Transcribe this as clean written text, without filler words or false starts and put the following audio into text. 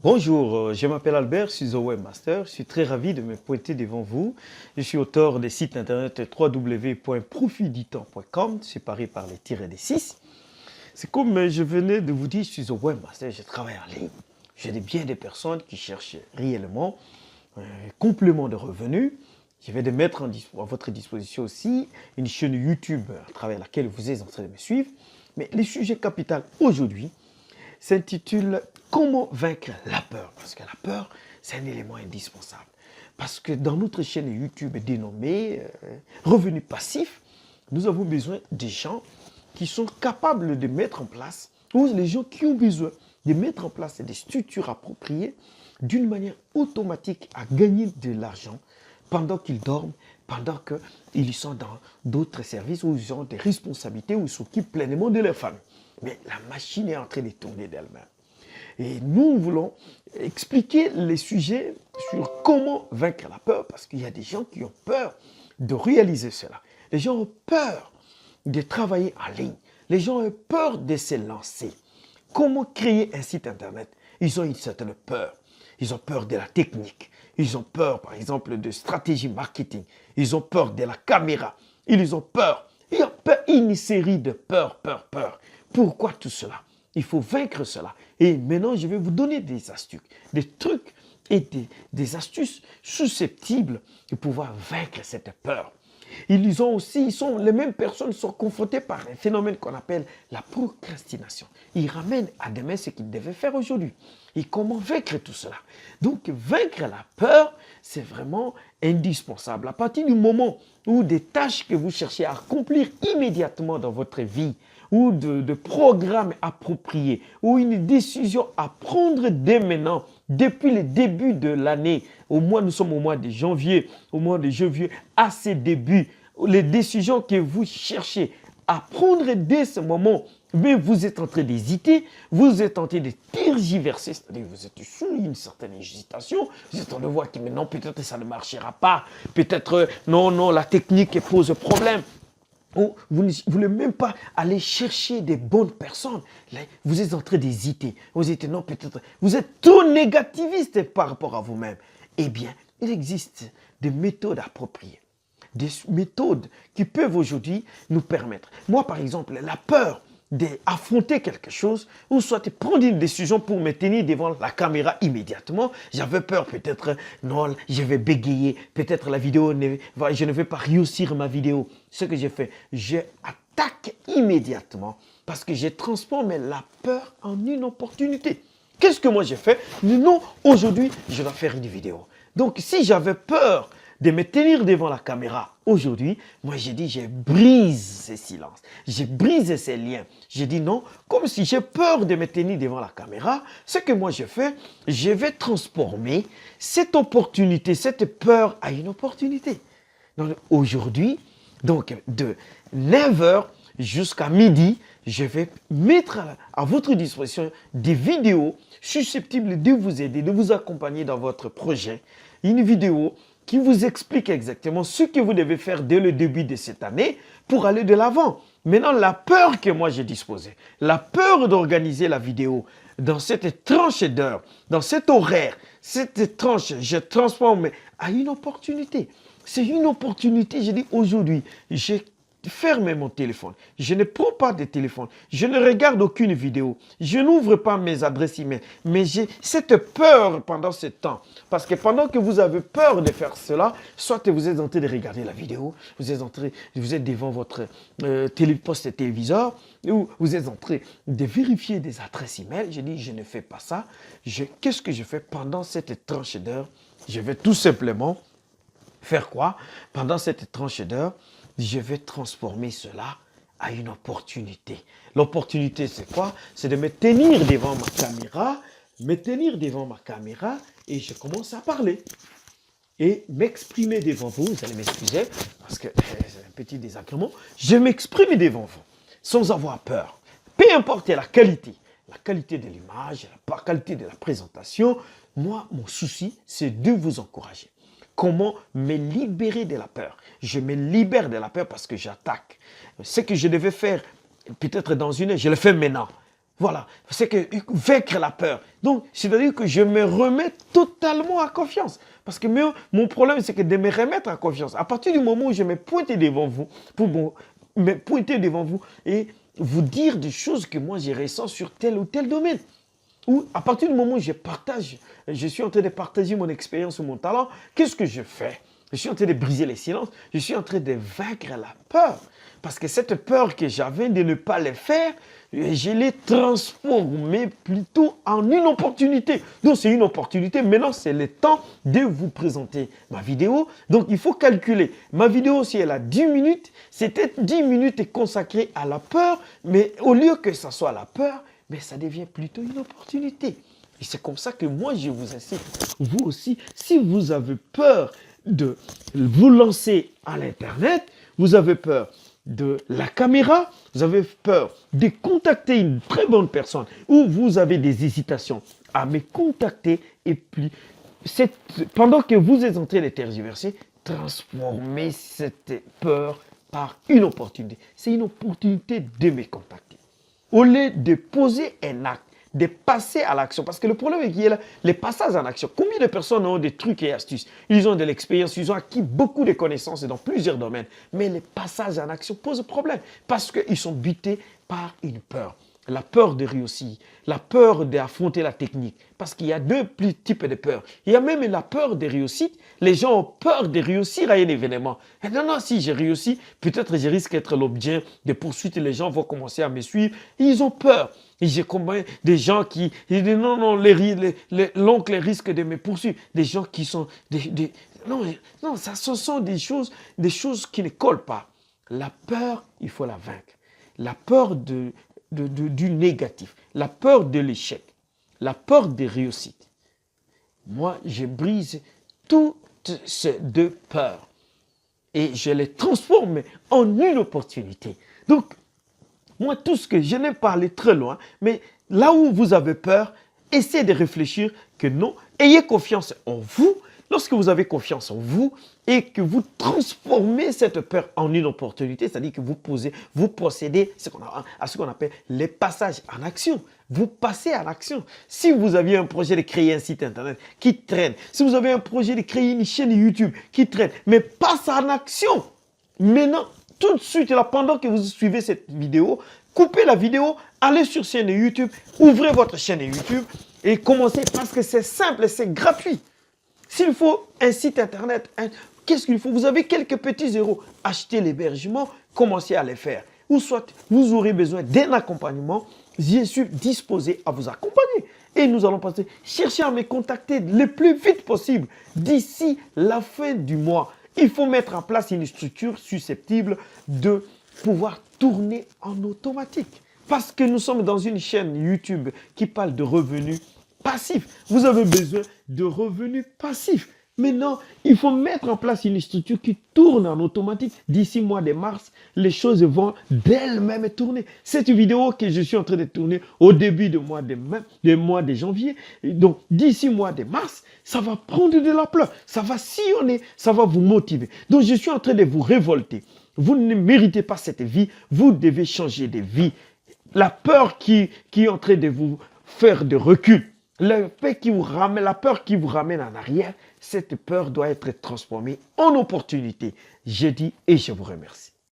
Bonjour, je m'appelle Albert, je suis un webmaster. Je suis très ravi de me pointer devant vous. Je suis auteur des sites internet www.profitdutemps.com, séparé par les tirets des 6. C'est comme je venais de vous dire, je suis un webmaster, je travaille en ligne. J'ai bien des personnes qui cherchent réellement un complément de revenus. Je vais de mettre à votre disposition aussi une chaîne YouTube à travers laquelle vous êtes en train de me suivre. Mais le sujet capital aujourd'hui s'intitule « Comment vaincre la peur ?» Parce que la peur, c'est un élément indispensable. Parce que dans notre chaîne YouTube dénommée Revenus passifs, nous avons besoin des gens qui sont capables de mettre en place, ou les gens qui ont besoin de mettre en place des structures appropriées d'une manière automatique à gagner de l'argent pendant qu'ils dorment, pendant qu'ils sont dans d'autres services où ils ont des responsabilités, où ils s'occupent pleinement de leur famille. Mais la machine est en train de tourner d'elle-même. Et nous voulons expliquer les sujets sur comment vaincre la peur, parce qu'il y a des gens qui ont peur de réaliser cela. Les gens ont peur de travailler en ligne. Les gens ont peur de se lancer. Comment créer un site internet? Ils ont une certaine peur. Ils ont peur de la technique. Ils ont peur, par exemple, de stratégie marketing. Ils ont peur de la caméra. Ils ont peur. Il y a une série de peurs. Pourquoi tout cela? Il faut vaincre cela. Et maintenant, je vais vous donner des astuces, des trucs et des astuces susceptibles de pouvoir vaincre cette peur. Les mêmes personnes sont confrontées par un phénomène qu'on appelle la procrastination. Ils ramènent à demain ce qu'ils devaient faire aujourd'hui. Et comment vaincre tout cela? Donc, vaincre la peur, c'est vraiment indispensable. À partir du moment où des tâches que vous cherchez à accomplir immédiatement dans votre vie, ou de programmes appropriés, ou une décision à prendre dès maintenant, depuis le début de l'année, nous sommes au mois de janvier, à ces débuts, les décisions que vous cherchez à prendre dès ce moment, mais vous êtes en train d'hésiter, vous êtes en train de tergiverser, c'est-à-dire que vous êtes sous une certaine hésitation, vous êtes en train de voir que non, peut-être ça ne marchera pas, peut-être non, la technique pose problème. Vous ne voulez même pas aller chercher des bonnes personnes. Là, vous êtes en train d'hésiter. Vous êtes non, peut-être. Vous êtes trop négativiste par rapport à vous-même. Eh bien, il existe des méthodes appropriées. Des méthodes qui peuvent aujourd'hui nous permettre. Moi, par exemple, la peur d'affronter quelque chose, ou soit de prendre une décision pour me tenir devant la caméra immédiatement. J'avais peur, peut-être, non, je vais bégayer, peut-être la vidéo, je ne vais pas réussir ma vidéo. Ce que j'ai fait, j'attaque immédiatement parce que j'ai transformé la peur en une opportunité. Qu'est-ce que moi j'ai fait? Non, aujourd'hui, je dois faire une vidéo. Donc, si j'avais peur de me tenir devant la caméra aujourd'hui, moi j'ai dit, je brise ces silences, je brise ces liens. J'ai dit non, comme si j'ai peur de me tenir devant la caméra, ce que moi j'ai fait, je vais transformer cette opportunité, cette peur à une opportunité. Donc aujourd'hui, de 9 h jusqu'à midi, je vais mettre à votre disposition des vidéos susceptibles de vous aider, de vous accompagner dans votre projet. Une vidéo qui vous explique exactement ce que vous devez faire dès le début de cette année pour aller de l'avant. Maintenant, la peur que moi j'ai disposée, la peur d'organiser la vidéo dans cette tranche d'heure, dans cet horaire, cette tranche, je transforme à une opportunité. C'est une opportunité, je dis aujourd'hui, j'ai fermé mon téléphone. Je ne prends pas de téléphone. Je ne regarde aucune vidéo. Je n'ouvre pas mes adresses email. Mais j'ai cette peur pendant ce temps. Parce que pendant que vous avez peur de faire cela, soit vous êtes en train de regarder la vidéo, vous êtes devant votre poste téléviseur, ou vous êtes en train de vérifier des adresses email. Je dis, je ne fais pas ça. Qu'est-ce que je fais pendant cette tranche d'heure? Je vais tout simplement faire quoi? Pendant cette tranche d'heure, je vais transformer cela à une opportunité. L'opportunité, c'est quoi? C'est de me tenir devant ma caméra, et je commence à parler. Et m'exprimer devant vous, vous allez m'excuser, parce que c'est un petit désagrément, je m'exprime devant vous, sans avoir peur. Peu importe la qualité de l'image, la qualité de la présentation, moi, mon souci, c'est de vous encourager. Comment me libérer de la peur? Je me libère de la peur parce que j'attaque. Ce que je devais faire peut-être dans une heure, je le fais maintenant. Voilà, c'est que vaincre la peur. Donc, c'est-à-dire que je me remets totalement à confiance. Parce que mon problème, c'est que de me remettre à confiance. À partir du moment où je me pointe devant vous, me pointer devant vous et vous dire des choses que moi, je ressens sur tel ou tel domaine. Ou à partir du moment où je suis en train de partager mon expérience ou mon talent, qu'est-ce que je fais? Je suis en train de briser les silences, je suis en train de vaincre la peur. Parce que cette peur que j'avais de ne pas le faire, je l'ai transformée plutôt en une opportunité. Donc c'est une opportunité. Maintenant, c'est le temps de vous présenter ma vidéo. Donc il faut calculer. Ma vidéo, si elle a 10 minutes, c'était 10 minutes consacrées à la peur. Mais au lieu que ça soit la peur, mais ça devient plutôt une opportunité. Et c'est comme ça que moi, je vous incite, vous aussi, si vous avez peur de vous lancer à l'Internet, vous avez peur de la caméra, vous avez peur de contacter une très bonne personne ou vous avez des hésitations à me contacter et puis, pendant que vous êtes en train de tergiverser, transformez cette peur par une opportunité. C'est une opportunité de me contacter. Au lieu de poser un acte, de passer à l'action. Parce que le problème est qu'il y a les passages en action. Combien de personnes ont des trucs et astuces? Ils ont de l'expérience, ils ont acquis beaucoup de connaissances dans plusieurs domaines. Mais les passages en action posent problème parce qu'ils sont butés par une peur. La peur de réussir, la peur d'affronter la technique. Parce qu'il y a deux types de peurs. Il y a même la peur de réussite. Les gens ont peur de réussir à un événement. Et non, si j'ai réussi, peut-être je risque d'être l'objet de poursuites. Les gens vont commencer à me suivre. Ils ont peur. Et j'ai combien des gens qui disent non, l'oncle risque de me poursuivre. Des gens qui sont... Non, ça, ce sont des choses qui ne collent pas. La peur, il faut la vaincre. La peur du négatif, la peur de l'échec, la peur des réussites. Moi, je brise toutes ces deux peurs et je les transforme en une opportunité. Donc, moi, tout ce que je n'ai pas allé très loin, mais là où vous avez peur, essayez de réfléchir que non, ayez confiance en vous. Lorsque vous avez confiance en vous et que vous transformez cette peur en une opportunité, c'est-à-dire que vous procédez à ce qu'on appelle les passages en action. Vous passez à l'action. Si vous aviez un projet de créer un site internet qui traîne, si vous avez un projet de créer une chaîne YouTube qui traîne, mais passe en action. Maintenant, tout de suite, là, pendant que vous suivez cette vidéo, coupez la vidéo, allez sur chaîne YouTube, ouvrez votre chaîne YouTube et commencez parce que c'est simple et c'est gratuit. S'il faut un site internet, qu'est-ce qu'il faut? Vous avez quelques petits euros. Achetez l'hébergement, commencez à les faire. Ou soit vous aurez besoin d'un accompagnement. Je suis disposé à vous accompagner. Et nous allons passer, chercher à me contacter le plus vite possible d'ici la fin du mois. Il faut mettre en place une structure susceptible de pouvoir tourner en automatique. Parce que nous sommes dans une chaîne YouTube qui parle de revenus passifs. Vous avez besoin de revenus passifs. Maintenant, il faut mettre en place une structure qui tourne en automatique. D'ici mois de mars, les choses vont d'elles-mêmes tourner. Cette vidéo que je suis en train de tourner au début du mois de janvier, donc d'ici mois de mars, ça va prendre de l'ampleur, ça va sillonner, ça va vous motiver. Donc, je suis en train de vous révolter. Vous ne méritez pas cette vie, vous devez changer de vie. La peur qui est en train de vous faire de recul, la peur qui vous ramène en arrière, cette peur doit être transformée en opportunité. Je dis et je vous remercie.